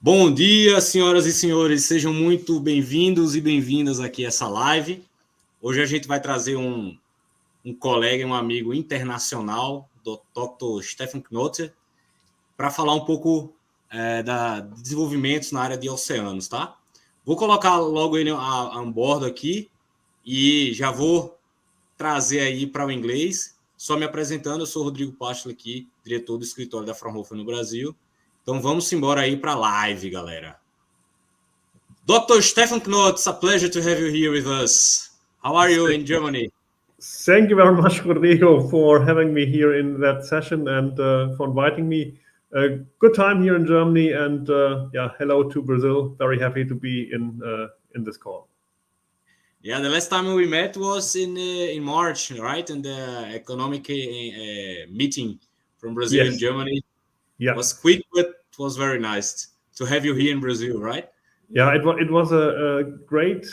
Bom dia, senhoras e senhores, sejam muito bem-vindos e bem-vindas aqui a essa live. Hoje a gente vai trazer um colega e um amigo internacional, do Dr. Steffen Knodt, para falar um pouco de desenvolvimentos na área de oceanos, tá? Vou colocar logo ele a bordo aqui e já vou trazer aí para o inglês. Só me apresentando, eu sou Rodrigo Pastler aqui, diretor do escritório da Fraunhofer no Brasil. Então vamos embora aí para a live, galera. Dr. Steffen Knodt, it's a pleasure to have you here with us. How are you in Germany? Thank you very much, Rodrigo, for having me here in that session and for inviting me. Good time here in Germany, and hello to Brazil. Very happy to be in this call. Yeah, the last time we met was in March, right? In the economic meeting from Brazil and Germany. Yeah, it was quick, but it was very nice to have you here in Brazil, right? Yeah, it was a great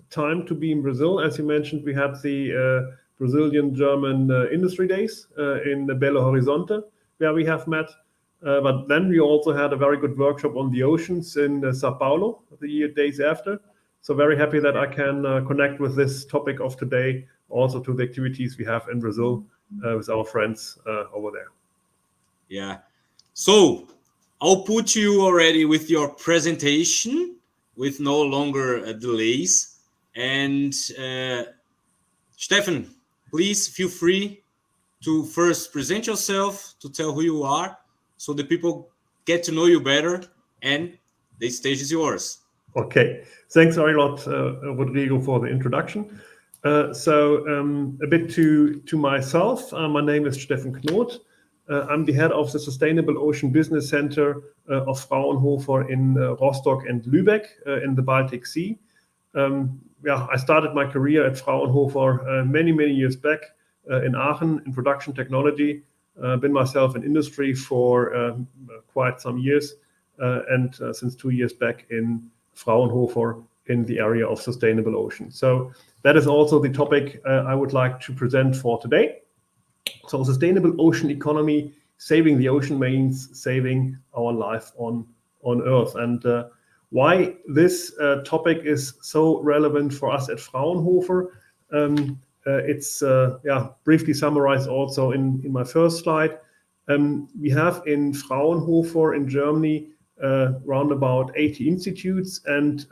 time to be in Brazil. As you mentioned, we had the Brazilian-German Industry Days in Belo Horizonte, where we have met. But then we also had a very good workshop on the oceans in Sao Paulo the days after. So very happy that I can connect with this topic of today, also to the activities we have in Brazil with our friends over there. Yeah. So I'll put you already with your presentation with no longer delays. And Steffen, please feel free to first present yourself, to tell who you are, so the people get to know you better, and the stage is yours. Okay, thanks very lot, Rodrigo, for the introduction. So a bit to myself, my name is Steffen Knodt. I'm the head of the Sustainable Ocean Business Center of Fraunhofer in Rostock and Lübeck in the Baltic Sea. I started my career at Fraunhofer many years back in Aachen in production technology. Been myself in industry for quite some years, and since 2 years back in Fraunhofer in the area of sustainable ocean. So that is also the topic I would like to present for today. So sustainable ocean economy, saving the ocean means saving our life on Earth. And why this topic is so relevant for us at Fraunhofer, it's briefly summarized also in my first slide. We have in Fraunhofer in Germany around about 80 institutes, and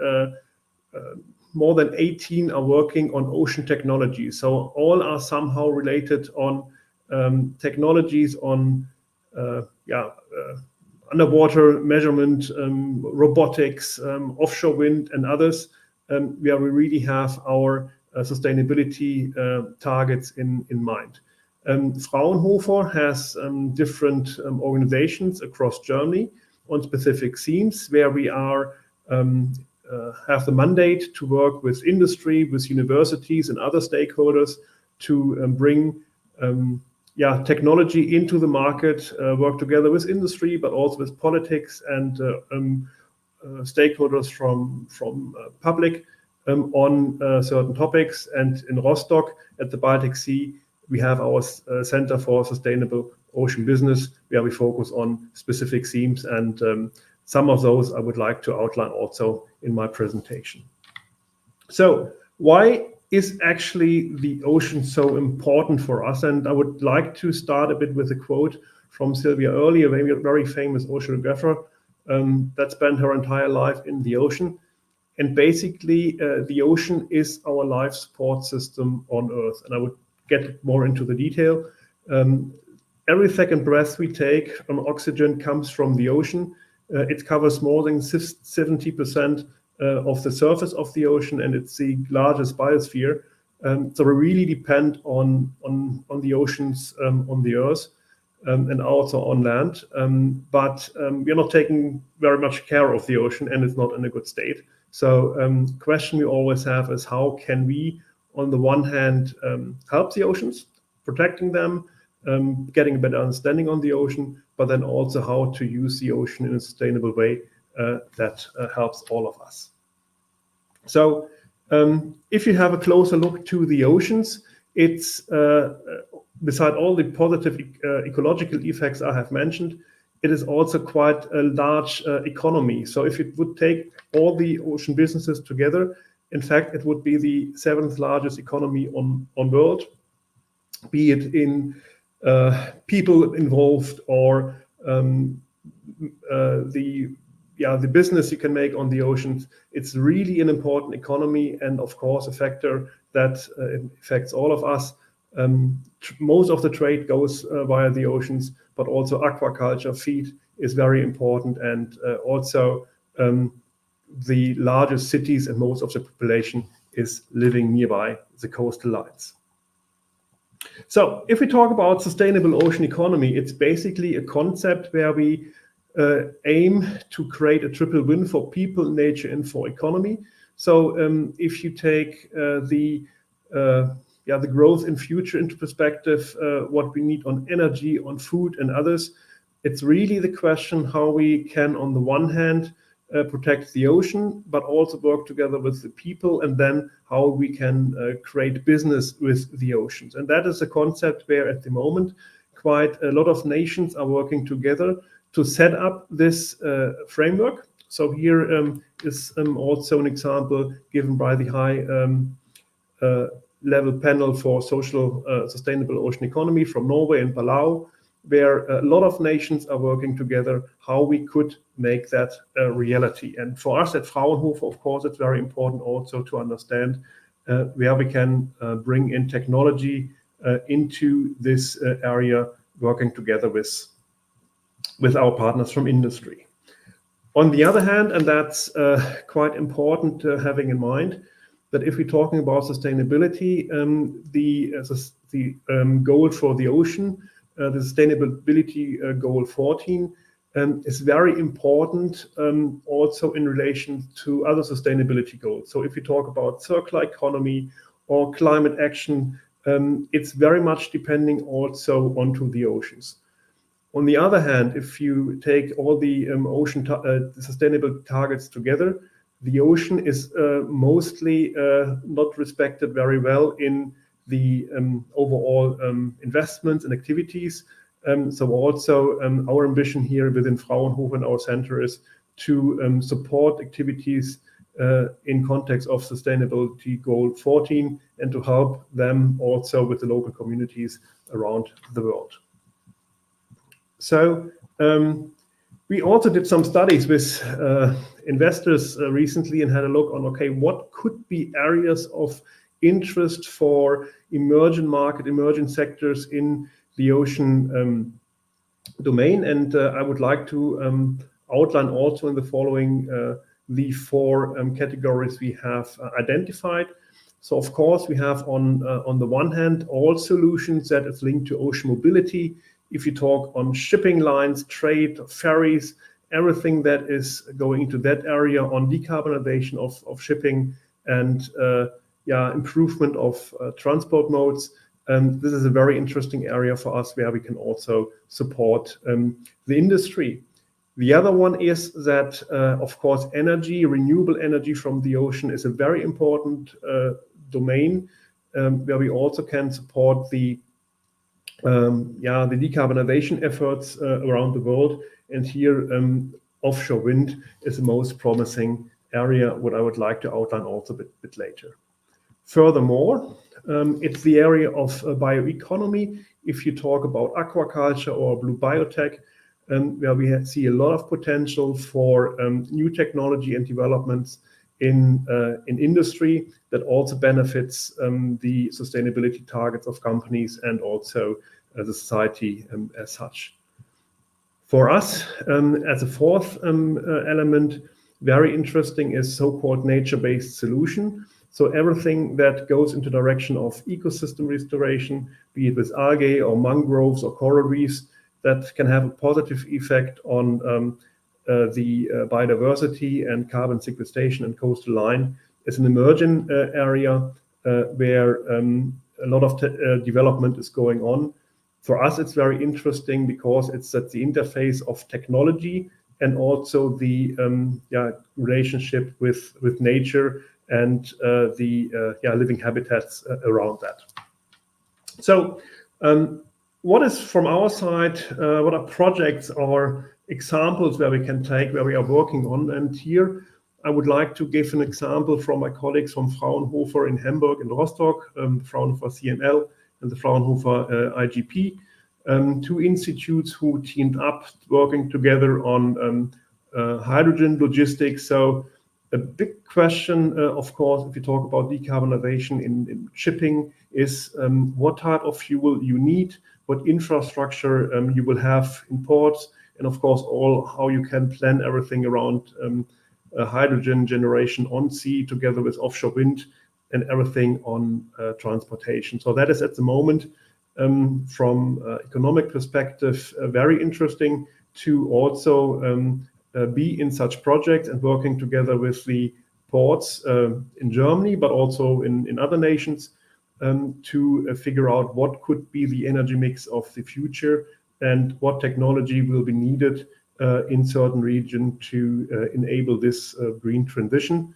more than 18 are working on ocean technology. So all are somehow related on technologies on underwater measurement, robotics, offshore wind, and others, where we really have our sustainability targets in mind. Fraunhofer has different organizations across Germany on specific themes where we are have the mandate to work with industry, with universities and other stakeholders to bring technology into the market, work together with industry, but also with politics and stakeholders from public on certain topics. And in Rostock at the Baltic Sea, we have our Center for Sustainable Ocean Business, where we focus on specific themes, and some of those I would like to outline also in my presentation. So why is actually the ocean so important for us? And I would like to start a bit with a quote from Sylvia Early, a very famous oceanographer that spent her entire life in the ocean. And basically, the ocean is our life support system on Earth. And I would get more into the detail. Every second breath we take from oxygen comes from the ocean. It covers more than 70% of the surface of the ocean, and it's the largest biosphere. So we really depend on the oceans on the Earth and also on land. But we're not taking very much care of the ocean, and it's not in a good state. So question we always have is, how can we, on the one hand, help the oceans, protecting them, getting a better understanding on the ocean, but then also how to use the ocean in a sustainable way that helps all of us. So if you have a closer look to the oceans, it's beside all the positive ecological effects I have mentioned, it is also quite a large economy. So if it would take all the ocean businesses together, in fact, it would be the 7th largest economy on world, be it in people involved or the business you can make on the oceans. It's really an important economy, and of course a factor that affects all of us. Most of the trade goes via the oceans, but also aquaculture, feed is very important, and also the largest cities and most of the population is living nearby the coastal lines. So if we talk about sustainable ocean economy, it's basically a concept where we aim to create a triple win for people, nature, and for economy. So if you take the growth in future into perspective, what we need on energy, on food, and others, it's really the question how we can, on the one hand, protect the ocean, but also work together with the people, and then how we can create business with the oceans. And that is a concept where at the moment quite a lot of nations are working together to set up this framework. So here is also an example given by the high level panel for social sustainable ocean economy from Norway and Palau, where a lot of nations are working together, how we could make that a reality. And for us at Fraunhofer, of course, it's very important also to understand where we can bring in technology into this area, working together with our partners from industry. On the other hand, and that's quite important having in mind, that if we're talking about sustainability, the goal for the ocean, the sustainability goal 14, is very important also in relation to other sustainability goals. So if we talk about circular economy or climate action, it's very much depending also onto the oceans. On the other hand, if you take all the ocean sustainable targets together, the ocean is mostly not respected very well in the overall investments and activities. So also our ambition here within Fraunhofer and our center is to support activities in context of sustainability goal 14 and to help them also with the local communities around the world. So we also did some studies with investors recently and had a look on, okay, what could be areas of interest for emerging sectors in the ocean domain. And I would like to outline also in the following the 4 categories we have identified. So of course we have on the one hand all solutions that is linked to ocean mobility. If you talk on shipping lines, trade, ferries, everything that is going into that area on decarbonization of shipping and improvement of transport modes. This is a very interesting area for us where we can also support the industry. The other one is that, of course, energy, renewable energy from the ocean is a very important domain where we also can support the decarbonization efforts around the world. And here, offshore wind is the most promising area, what I would like to outline also a bit later. Furthermore, it's the area of bioeconomy. If you talk about aquaculture or blue biotech, where we see a lot of potential for new technology and developments in industry that also benefits the sustainability targets of companies and also the society as such. For us, as a 4th element, very interesting is so-called nature-based solution. So everything that goes into direction of ecosystem restoration, be it with algae or mangroves or coral reefs, that can have a positive effect on the biodiversity and carbon sequestration and coastal line, is an emerging area where a lot of development is going on. For us, it's very interesting because it's at the interface of technology and also the relationship with nature and the living habitats around that. So what is from our side, what are projects or examples where we can take, where we are working on. And here I would like to give an example from my colleagues from Fraunhofer in Hamburg and Rostock, Fraunhofer CML and the Fraunhofer IGP, two institutes who teamed up working together on hydrogen logistics. So a big question, of course, if you talk about decarbonization in shipping is what type of fuel you need, what infrastructure you will have in ports, and of course, how you can plan everything around hydrogen generation on sea together with offshore wind and everything on transportation. So that is at the moment, from economic perspective, very interesting to also be in such projects and working together with the ports in Germany, but also in other nations to figure out what could be the energy mix of the future and what technology will be needed in certain region to enable this green transition.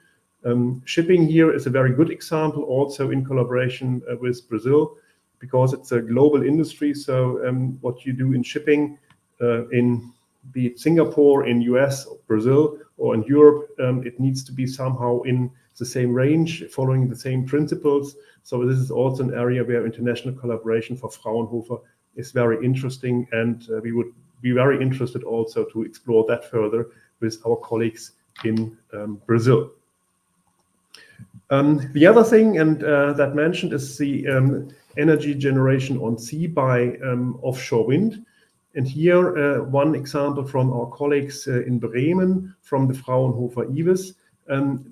Shipping here is a very good example, also in collaboration with Brazil, because it's a global industry. So what you do in shipping in be it Singapore, in US, Brazil, or in Europe, it needs to be somehow in the same range, following the same principles. So this is also an area where international collaboration for Fraunhofer is very interesting, and we would be very interested also to explore that further with our colleagues in Brazil. The other thing, and that mentioned, is the energy generation on sea by offshore wind. And here, one example from our colleagues in Bremen, from the Fraunhofer IWIS.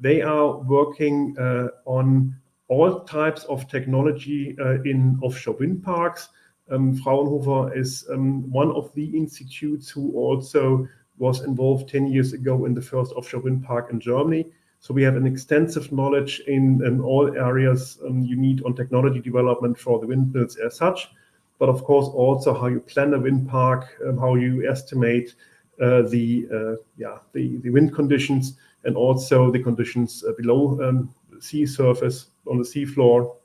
They are working on all types of technology in offshore wind parks. Fraunhofer is one of the institutes who also was involved 10 years ago in the first offshore wind park in Germany. So we have an extensive knowledge in all areas you need on technology development for the windmills as such. But of course, also how you plan a wind park, how you estimate the wind conditions, and also the conditions below sea surface, on the sea floor,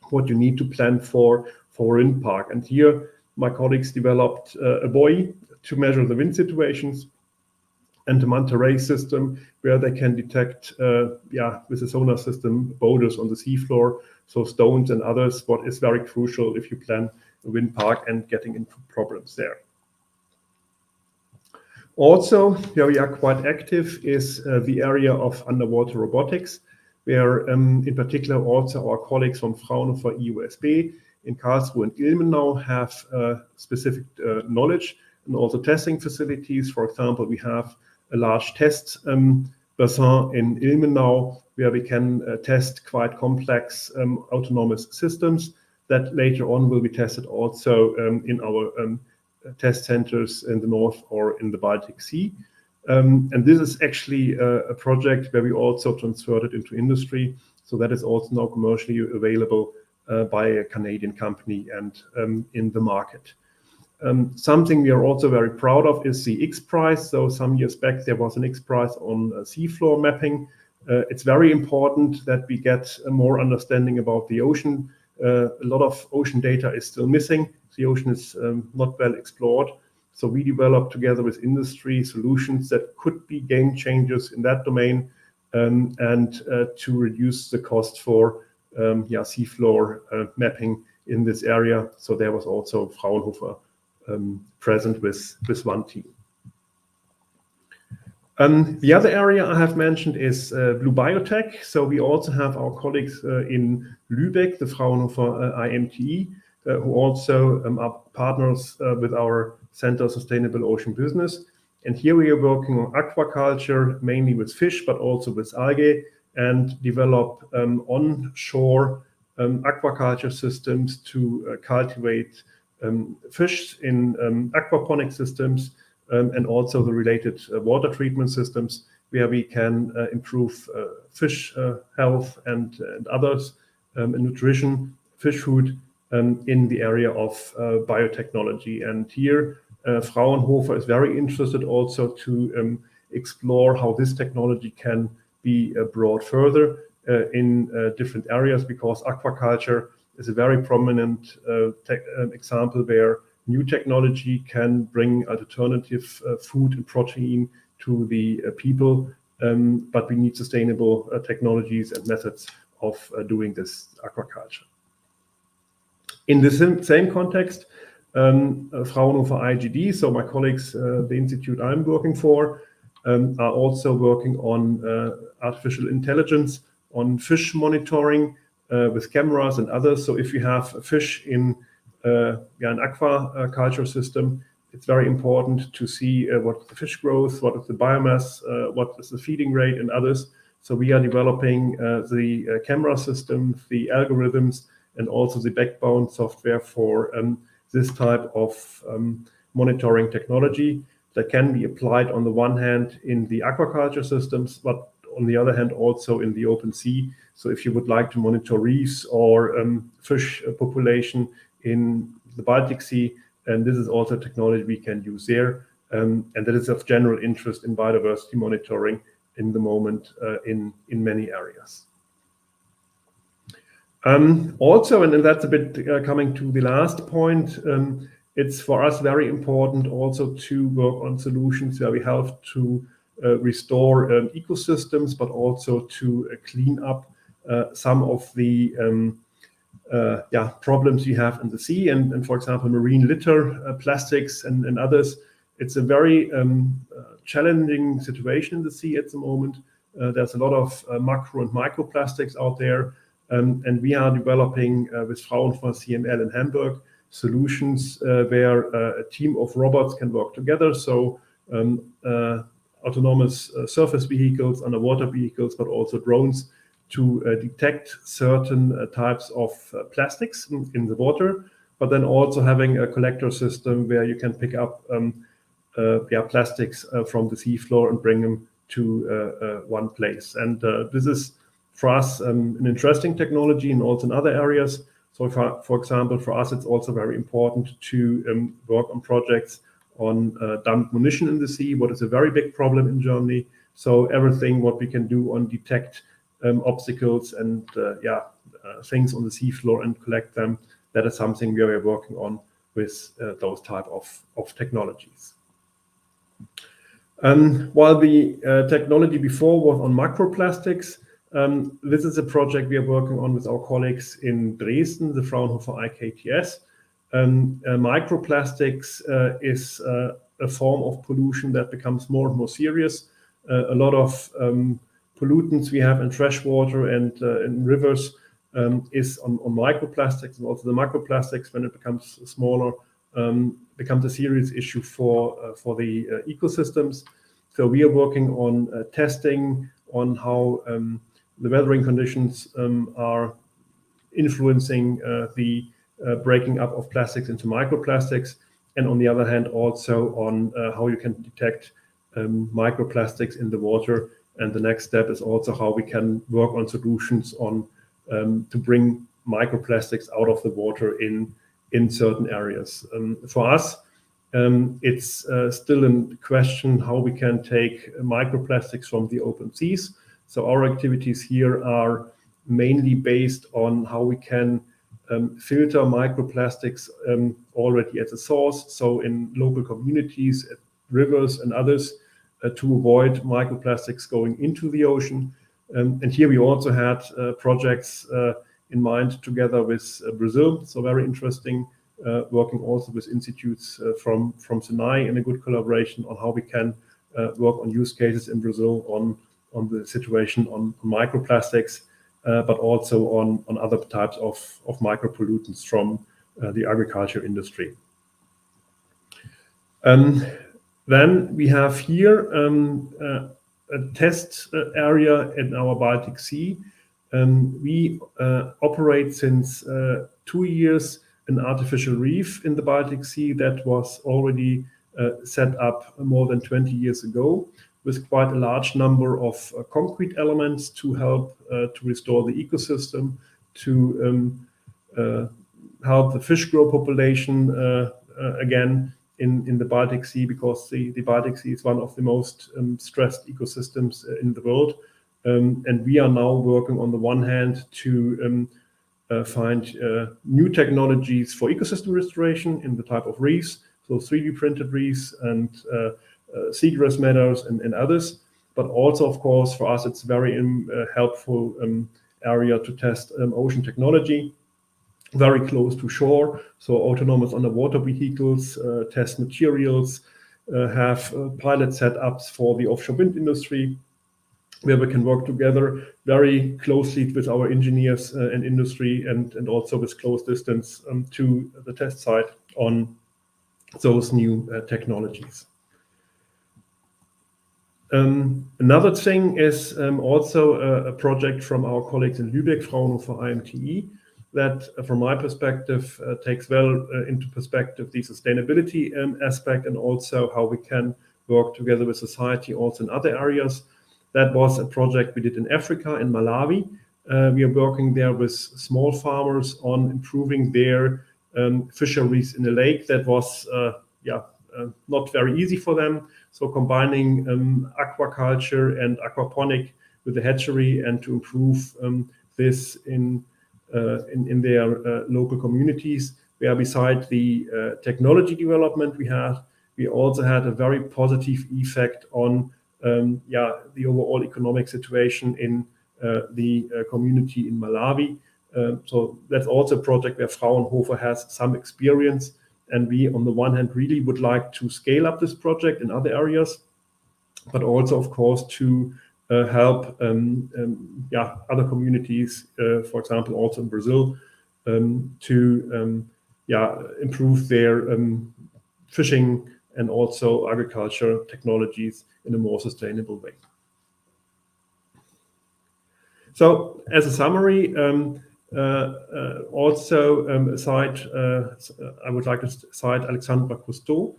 what you need to plan for a wind park. And here, my colleagues developed a buoy to measure the wind situations, and a manta ray system where they can detect, with a sonar system, boulders on the seafloor, so stones and others, what is very crucial if you plan a wind park and getting into problems there. Also, where we are quite active is the area of underwater robotics, where in particular also our colleagues from Fraunhofer EUSB in Karlsruhe and Ilmenau have specific knowledge and also testing facilities. For example, we have a large test bassin in Ilmenau where we can test quite complex autonomous systems that later on will be tested also in our test centers in the north or in the Baltic Sea. And this is actually a project where we also transferred it into industry. So that is also now commercially available by a Canadian company and in the market. Something we are also very proud of is the X Prize. So some years back, there was an X Prize on seafloor mapping. It's very important that we get a more understanding about the ocean. A lot of ocean data is still missing. The ocean is not well explored. So we developed together with industry solutions that could be game changers in that domain, and to reduce the cost for seafloor mapping in this area. So there was also Fraunhofer present with one team. The other area I have mentioned is Blue Biotech. So we also have our colleagues in Lübeck, the Fraunhofer IMTE, who also are partners with our Center of Sustainable Ocean Business. And here we are working on aquaculture, mainly with fish, but also with algae, and develop onshore aquaculture systems to cultivate fish in aquaponic systems, and also the related water treatment systems where we can improve fish health and others, nutrition, fish food in the area of biotechnology. And here Fraunhofer is very interested also to explore how this technology can be brought further in different areas, because aquaculture is a very prominent example where new technology can bring alternative food and protein to the people, but we need sustainable technologies and methods of doing this aquaculture. In the same context, Fraunhofer IGD, so my colleagues, the institute I'm working for, are also working on artificial intelligence, on fish monitoring with cameras and others. So if you have a fish in an aquaculture system, it's very important to see what is the fish growth, what is the biomass, what is the feeding rate, and others. So we are developing the camera system, the algorithms, and also the backbone software for this type of monitoring technology that can be applied on the one hand in the aquaculture systems, but on the other hand also in the open sea. So if you would like to monitor reefs or fish population in the Baltic Sea, and this is also technology we can use there, and that is of general interest in biodiversity monitoring in the moment in many areas. Also, and that's a bit coming to the last point, it's for us very important also to work on solutions where we help to restore ecosystems, but also to clean up some of the problems you have in the sea, and for example, marine litter, plastics, and others. It's a very challenging situation in the sea at the moment. There's a lot of macro and microplastics out there, and we are developing with Fraunhofer CML in Hamburg solutions where a team of robots can work together. So autonomous surface vehicles, underwater vehicles, but also drones to detect certain types of plastics in the water, but then also having a collector system where you can pick up plastics from the seafloor and bring them to one place. And this is, for us, an interesting technology and also in other areas. So for example, for us, it's also very important to work on projects on dumped munition in the sea, what is a very big problem in Germany. So everything what we can do on detect obstacles and things on the seafloor and collect them, that is something we are working on with those type of technologies. While the technology before was on macroplastics, this is a project we are working on with our colleagues in Dresden, the Fraunhofer IKTS. Microplastics is a form of pollution that becomes more and more serious. A lot of pollutants we have in freshwater and in rivers is on microplastics, and also the macroplastics, when it becomes smaller, becomes a serious issue for the ecosystems. So we are working on testing on how the weathering conditions are influencing the breaking up of plastics into microplastics, and on the other hand also on how you can detect microplastics in the water. And the next step is also how we can work on solutions on to bring microplastics out of the water in certain areas. For us, it's still a question how we can take microplastics from the open seas. So our activities here are mainly based on how we can filter microplastics already at the source, so in local communities, at rivers and others, to avoid microplastics going into the ocean. And here we also had projects in mind together with Brazil, so very interesting, working also with institutes from Sinai in a good collaboration on how we can work on use cases in Brazil on the situation on microplastics, but also on other types of micropollutants from the agriculture industry. Then we have here a test area in our Baltic Sea. We operate since 2 years an artificial reef in the Baltic Sea that was already set up more than 20 years ago, with quite a large number of concrete elements to help to restore the ecosystem, to help the fish grow population again in the Baltic Sea, because the Baltic Sea is one of the most stressed ecosystems in the world. And we are now working on the one hand to find new technologies for ecosystem restoration in the type of reefs, so 3D printed reefs and seagrass meadows and others. But also, of course, for us, it's very helpful area to test ocean technology, very close to shore. So autonomous underwater vehicles, test materials, have pilot setups for the offshore wind industry, where we can work together very closely with our engineers and industry, and also with close distance to the test site on those new technologies. Another thing is also a project from our colleagues in Lübeck, Fraunhofer IMTE, that from my perspective takes well into perspective the sustainability aspect, and also how we can work together with society also in other areas. That was a project we did in Africa, in Malawi. We are working there with small farmers on improving their fisheries in the lake. That was not very easy for them. So combining aquaculture and aquaponic with the hatchery, and to improve this in their local communities, where beside the technology development we also had a very positive effect on the overall economic situation in the community in Malawi. So that's also a project where Fraunhofer has some experience, and we, on the one hand, really would like to scale up this project in other areas, but also, of course, to help other communities, for example, also in Brazil, to improve their fishing and also agriculture technologies in a more sustainable way. So, as a summary, I would like to cite Alexandre Cousteau,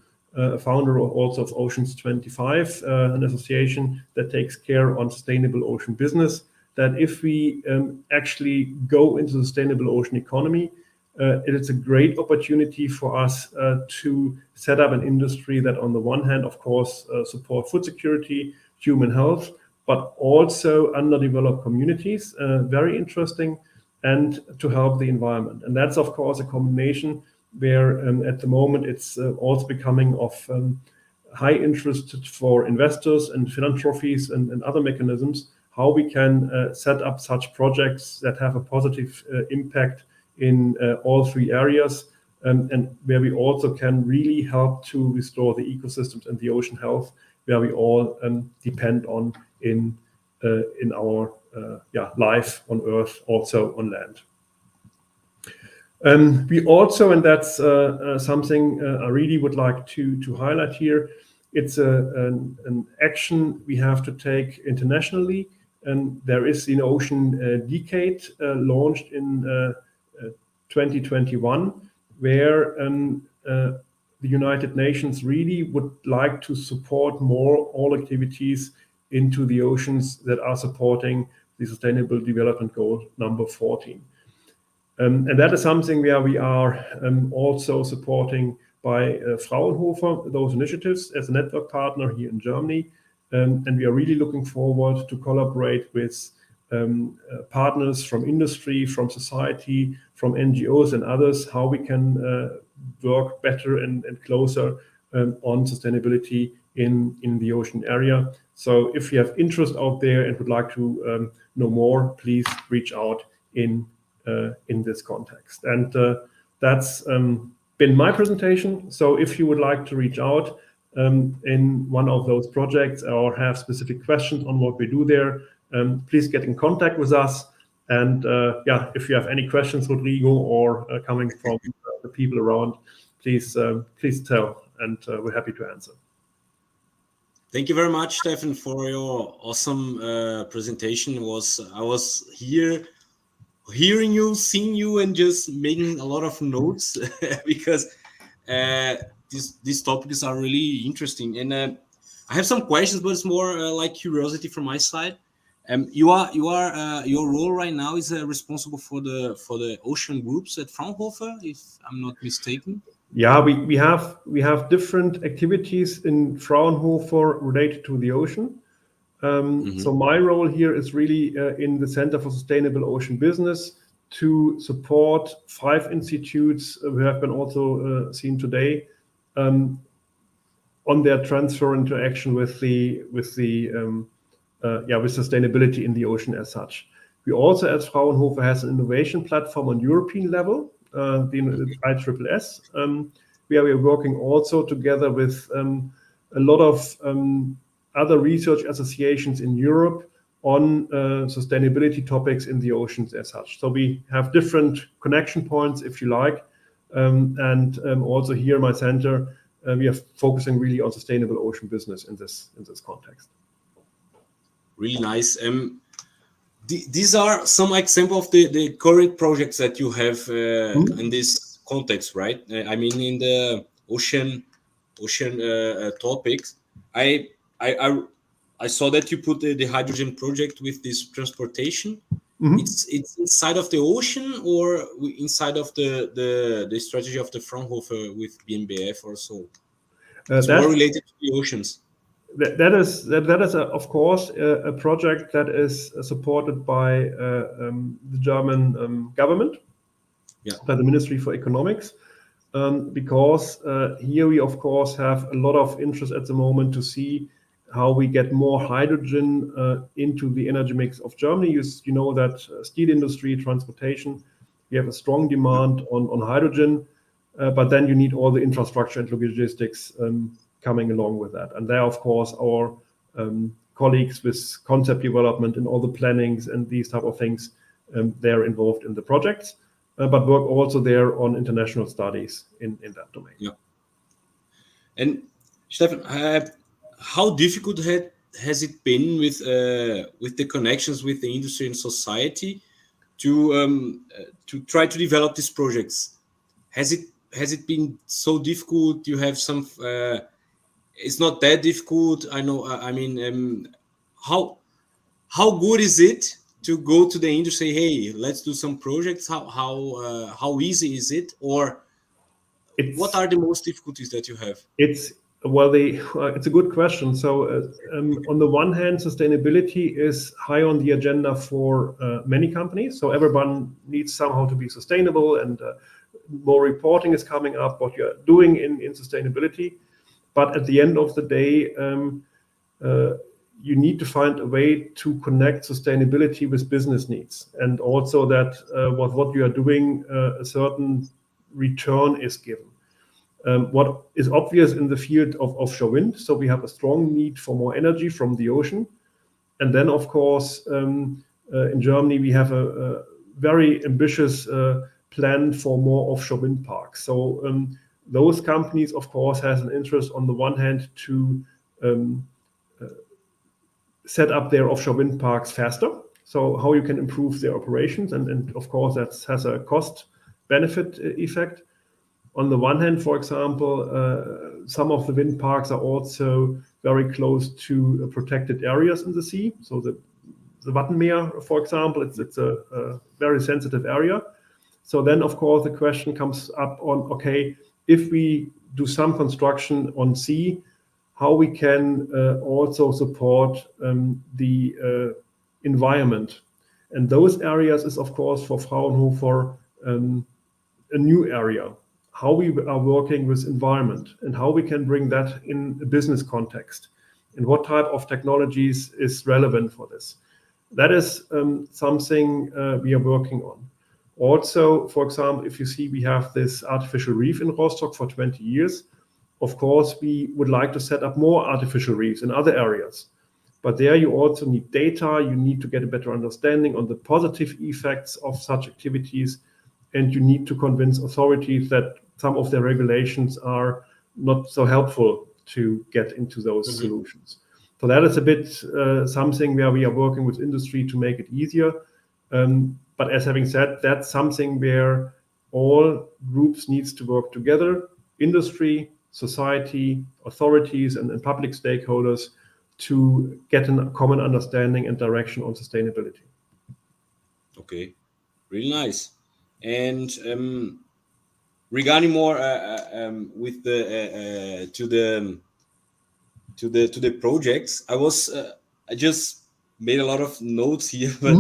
founder also of Oceans 25, an association that takes care on sustainable ocean business, that if we actually go into the sustainable ocean economy, it is a great opportunity for us to set up an industry that, on the one hand, of course, support food security, human health, but also underdeveloped communities, very interesting, and to help the environment. And that's, of course, a combination where at the moment it's also becoming of high interest for investors and philanthropies and other mechanisms, how we can set up such projects that have a positive impact in all three areas, and where we also can really help to restore the ecosystems and the ocean health, where we all depend on in our life on Earth, also on land. We also, and that's something I really would like to highlight here, it's an action we have to take internationally, and there is an Ocean Decade launched in 2021, where the United Nations really would like to support more all activities into the oceans that are supporting the Sustainable Development Goal number 14. And that is something where we are also supporting by Fraunhofer, those initiatives as a network partner here in Germany. And we are really looking forward to collaborate with partners from industry, from society, from NGOs and others, how we can work better and closer on sustainability in the ocean area. So if you have interest out there and would like to know more, please reach out in this context. And that's been my presentation. So if you would like to reach out in one of those projects or have specific questions on what we do there, please get in contact with us. And if you have any questions, Rodrigo, or coming from the people around, please tell, and we're happy to answer. Thank you very much, Steffen, for your awesome presentation. I was here hearing you, seeing you, and just making a lot of notes because these topics are really interesting. And I have some questions, but it's more like curiosity from my side. Your role right now is responsible for the ocean groups at Fraunhofer, if I'm not mistaken. Yeah, we have different activities in Fraunhofer related to the ocean. So my role here is really in the Center for Sustainable Ocean Business to support 5 institutes who have been also seen today on their transfer interaction with sustainability in the ocean as such. We also, as Fraunhofer, has an innovation platform on European level, the ISSS, where we are working also together with a lot of other research associations in Europe on sustainability topics in the oceans as such. So we have different connection points, if you like, and also here in my center, we are focusing really on sustainable ocean business in this context. Really nice. These are some example of the current projects that you have in this context, right? I mean, in the ocean topics. I saw that you put the hydrogen project with this transportation. It's inside of the ocean or inside of the strategy of the Fraunhofer with BMBF or so. It's more related to the oceans. That is of course a project that is supported by the German government, by the Ministry for Economics, because here we of course have a lot of interest at the moment to see how we get more hydrogen into the energy mix of Germany. You know that steel industry, transportation, we have a strong demand on hydrogen, but then you need all the infrastructure and logistics coming along with that. And there, of course, our colleagues with concept development and all the plannings and these type of things, they're involved in the projects, but work also there on international studies in that domain. Yeah. And Steffen, how difficult has it been with the connections with the industry and society to try to develop these projects? Has it been so difficult? You have some. It's not that difficult. I know. I mean, how good is it to go to the industry? Hey, let's do some projects. How easy is it? Or what are the most difficulties that you have? It's a good question. So on the one hand, sustainability is high on the agenda for many companies. So everyone needs somehow to be sustainable, and more reporting is coming up what you're doing in sustainability. But at the end of the day, you need to find a way to connect sustainability with business needs, and also that what you are doing, a certain return is given. What is obvious in the field of offshore wind, so we have a strong need for more energy from the ocean. And then, of course, in Germany, we have a very ambitious plan for more offshore wind parks. So those companies, of course, has an interest on the one hand to set up their offshore wind parks faster. So how you can improve their operations, and of course, that has a cost benefit effect. On the one hand, for example, some of the wind parks are also very close to protected areas in the sea. So the Wattenmeer, for example, it's a very sensitive area. So then, of course, the question comes up on, okay, if we do some construction on sea, how we can also support the environment. And those areas is, of course, for Fraunhofer a new area. How we are working with environment and how we can bring that in a business context, and what type of technologies is relevant for this. That is something we are working on. Also, for example, if you see we have this artificial reef in Rostock for 20 years, of course, we would like to set up more artificial reefs in other areas. But there you also need data, you need to get a better understanding on the positive effects of such activities, and you need to convince authorities that some of their regulations are not so helpful to get into those solutions. So that is a bit something where we are working with industry to make it easier. But as having said, that's something where all groups needs to work together, industry, society, authorities, and public stakeholders, to get a common understanding and direction on sustainability. Okay, really nice. And regarding more with the to the projects, I just made a lot of notes here, but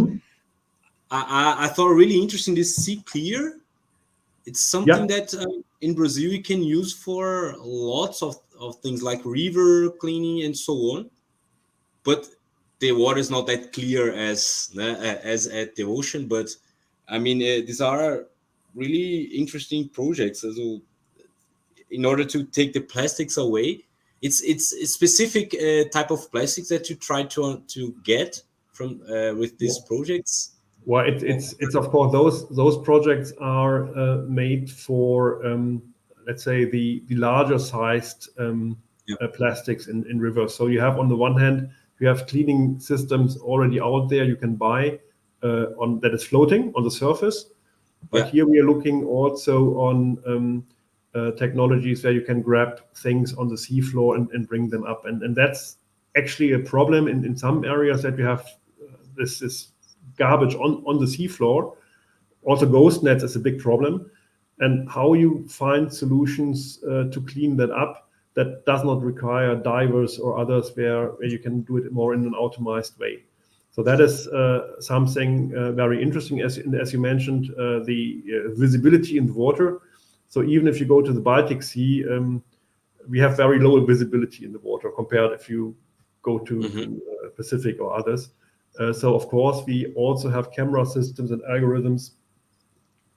I thought really interesting this sea clear. It's something that in Brazil you can use for lots of things like river cleaning and so on. But the water is not that clear as at the ocean. But I mean, these are really interesting projects. So in order to take the plastics away, it's a specific type of plastics that you try to get from with these projects. Well, it's of course those projects are made for let's say the larger sized plastics in rivers. So you have on the one hand you have cleaning systems already out there you can buy on that is floating on the surface, but here we are looking also on technologies where you can grab things on the seafloor and bring them up, and that's actually a problem in some areas that we have this garbage on the seafloor. Also, ghost nets is a big problem, and how you find solutions to clean that up that does not require divers or others where you can do it more in an automized way. So that is something very interesting. As you mentioned, the visibility in the water. So even if you go to the Baltic Sea, we have very low visibility in the water compared if you go to Pacific or others. So of course, we also have camera systems and algorithms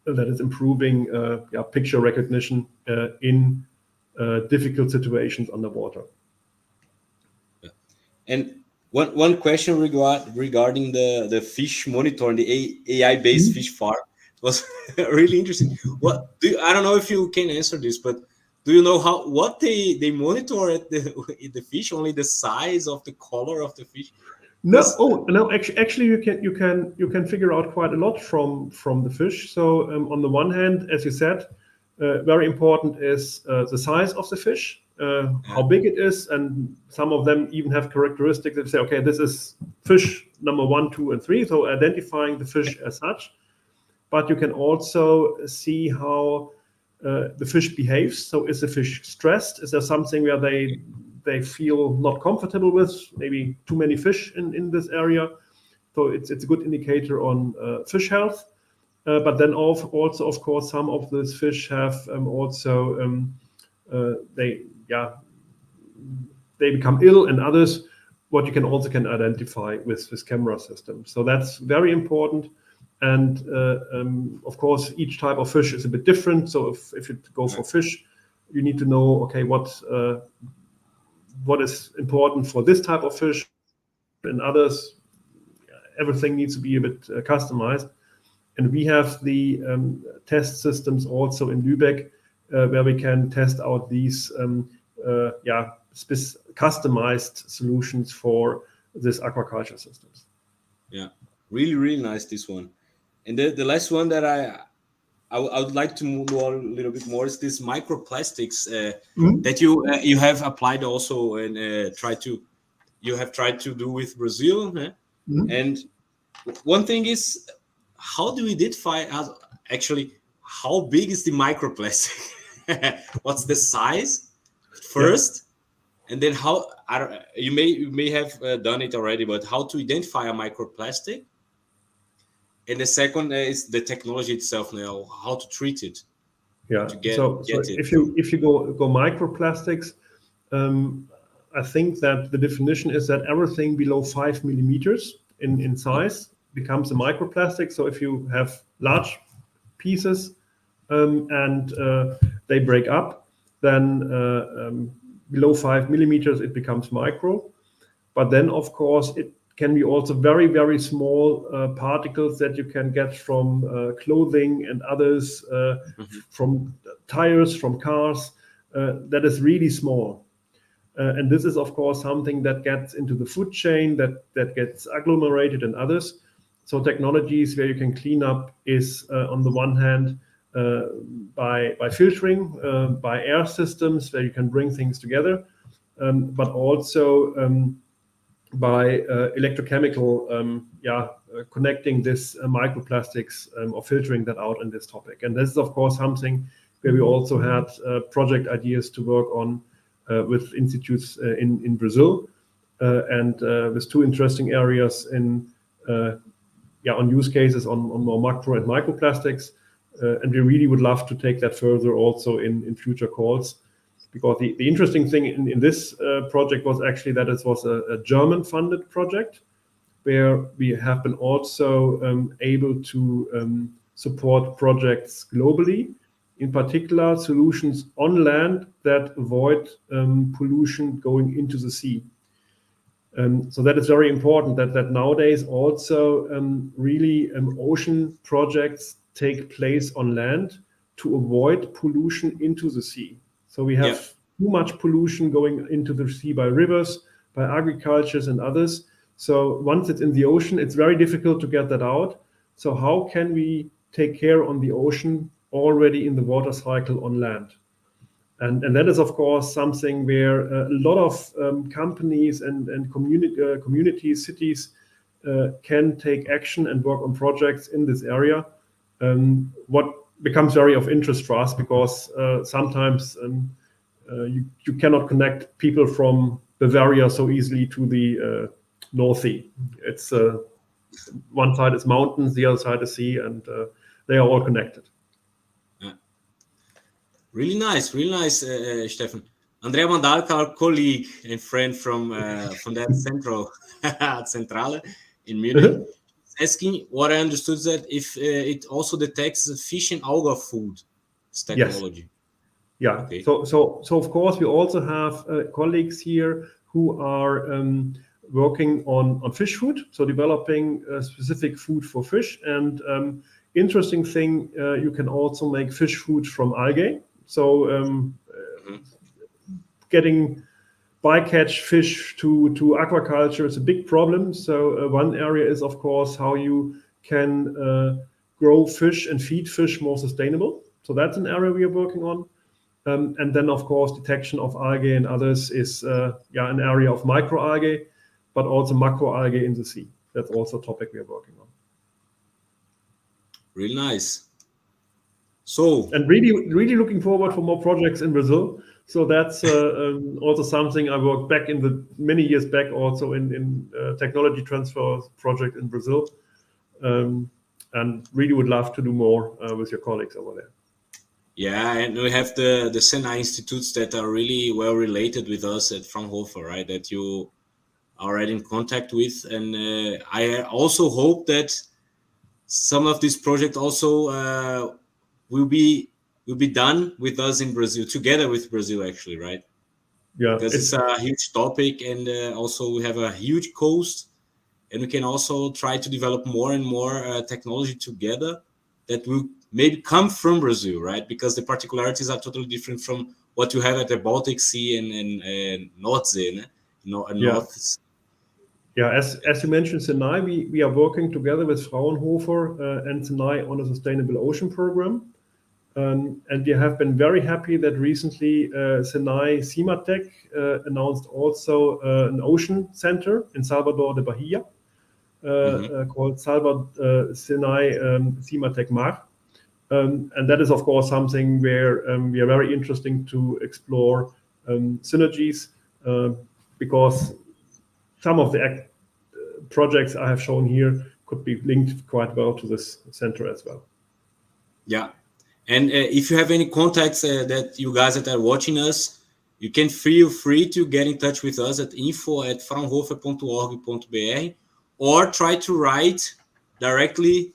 that is improving picture recognition in difficult situations underwater. And one question regarding the fish monitor and the AI-based fish farm was really interesting. I don't know if you can answer this, but do you know what they monitor at the fish? Only the size of the color of the fish? No. Actually, you can figure out quite a lot from the fish. So on the one hand, as you said, very important is the size of the fish, how big it is, and some of them even have characteristics that say, okay, this is fish number 1, 2, and 3. So identifying the fish as such, but you can also see how the fish behaves. So is the fish stressed? Is there something where they feel not comfortable with, maybe too many fish in this area? So it's a good indicator on fish health. But then also, of course, some of these fish have they become ill, and others what you can identify with this camera system. So that's very important. And of course, each type of fish is a bit different. So if you go for fish, you need to know, okay, what is important for this type of fish, and others, everything needs to be a bit customized. And we have the test systems also in Lübeck, where we can test out these customized solutions for this aquaculture systems. Yeah, really, really nice, this one. And the last one that I would like to move on a little bit more is this microplastics that you have applied also and tried to do with Brazil. And one thing is, how do we identify actually how big is the microplastic? What's the size first, and then how? You may have done it already, but how to identify a microplastic? And the second is the technology itself now, how to treat it. Yeah. So if you go microplastics, I think that the definition is that everything below 5 millimeters in size becomes a microplastic. So if you have large pieces and they break up, then below 5 millimeters it becomes micro. But then, of course, it can be also very, very small particles that you can get from clothing and others, from tires, from cars, that is really small. And this is, of course, something that gets into the food chain, that gets agglomerated and others. So technologies where you can clean up is, on the one hand, by filtering, by air systems where you can bring things together, but also by electrochemical connecting this microplastics or filtering that out in this topic. And this is, of course, something where we also had project ideas to work on with institutes in Brazil, and with two interesting areas in on use cases on more macro and microplastics. And we really would love to take that further also in future calls, because the interesting thing in this project was actually that it was a German-funded project, where we have been also able to support projects globally, in particular solutions on land that avoid pollution going into the sea. So that is very important, that nowadays also really ocean projects take place on land to avoid pollution into the sea. So we have too much pollution going into the sea by rivers, by agricultures and others. So once it's in the ocean, it's very difficult to get that out. So how can we take care on the ocean already in the water cycle on land? And that is, of course, something where a lot of companies and communities, cities can take action and work on projects in this area. What becomes very of interest for us, because sometimes you cannot connect people from Bavaria so easily to the North Sea. It's one side is mountains, the other side is sea, and they are all connected. Really nice, Steffen. Andrea Mandalka, our colleague and friend from that centrale in Munich, asking what I understood that if it also detects the fish and alga food technology. Yes. Yeah. Okay. So of course we also have colleagues here who are working on fish food, so developing specific food for fish. And interesting thing, you can also make fish food from algae. So getting bycatch fish to aquaculture is a big problem. So one area is, of course, how you can grow fish and feed fish more sustainable. So that's an area we are working on. And then, of course, detection of algae and others is an area of microalgae, but also macroalgae in the sea. That's also a topic we are working on. Really nice. So, and really looking forward for more projects in Brazil. So that's also something I worked back in the many years back also in technology transfer project in Brazil, and really would love to do more with your colleagues over there. Yeah, and we have the Senai institutes that are really well related with us at Fraunhofer, right? That you are already in contact with, and I also hope that some of these projects also will be done with us in Brazil, together with Brazil, actually, right? Yeah, because it's a huge topic, and also we have a huge coast, and we can also try to develop more and more technology together that will maybe come from Brazil, right? Because the particularities are totally different from what you have at the Baltic Sea and North Sea, North. Yeah, as you mentioned, Senai, we are working together with Fraunhofer and Senai on a sustainable ocean program. And we have been very happy that recently Senai CIMATEC announced also an ocean center in Salvador de Bahia called Senai CIMATEC Mar. And that is, of course, something where we are very interesting to explore synergies because some of the projects I have shown here could be linked quite well to this center as well. Yeah. And if you have any contacts that you guys that are watching us, you can feel free to get in touch with us at info@fraunhofer.org.br or try to write directly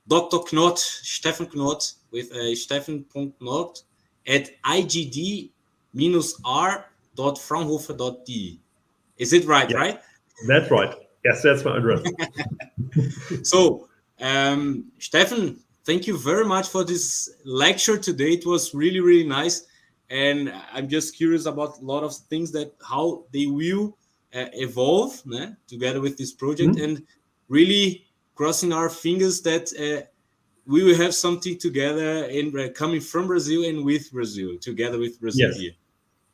Dr. Knodt, Steffen Knodt, with Steffen.Knodt at igd-r.fraunhofer.de. Is it right, right? That's right. Yes, that's my address. So, Steffen, thank you very much for this lecture today. It was really, really nice. And I'm just curious about a lot of things that how they will evolve together with this project, and really crossing our fingers that we will have something together in coming from Brazil and with Brazil, together with Brazil here.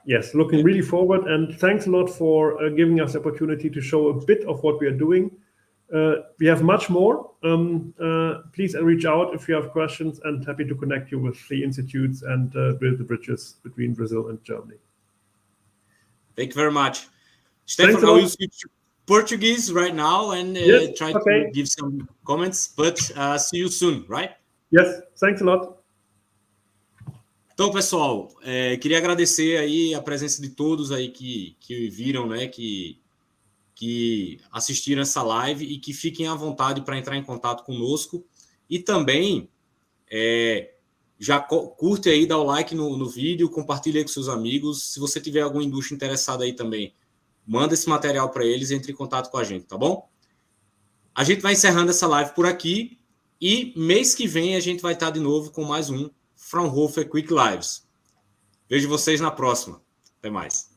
Yes, looking really forward, and thanks a lot for giving us the opportunity to show a bit of what we are doing. We have much more. Please reach out if you have questions, and happy to connect you with the institutes and build the bridges between Brazil and Germany. Thank you very much. Steffen, Portuguese right now and Yes, try okay. to give some comments, but see you soon, right? Yes, thanks a lot. Então, pessoal, queria agradecer aí a presença de todos aí que viram, né, que assistiram essa live e que fiquem à vontade para entrar em contato conosco. E também já curte aí, dá o like no vídeo, compartilha aí com seus amigos. Se você tiver alguma indústria interessada aí também, manda esse material para eles e entre em contato com a gente, tá bom? A gente vai encerrando essa live por aqui e mês que vem a gente vai estar de novo com mais um Fraunhofer Quick Lives. Vejo vocês na próxima. Até mais.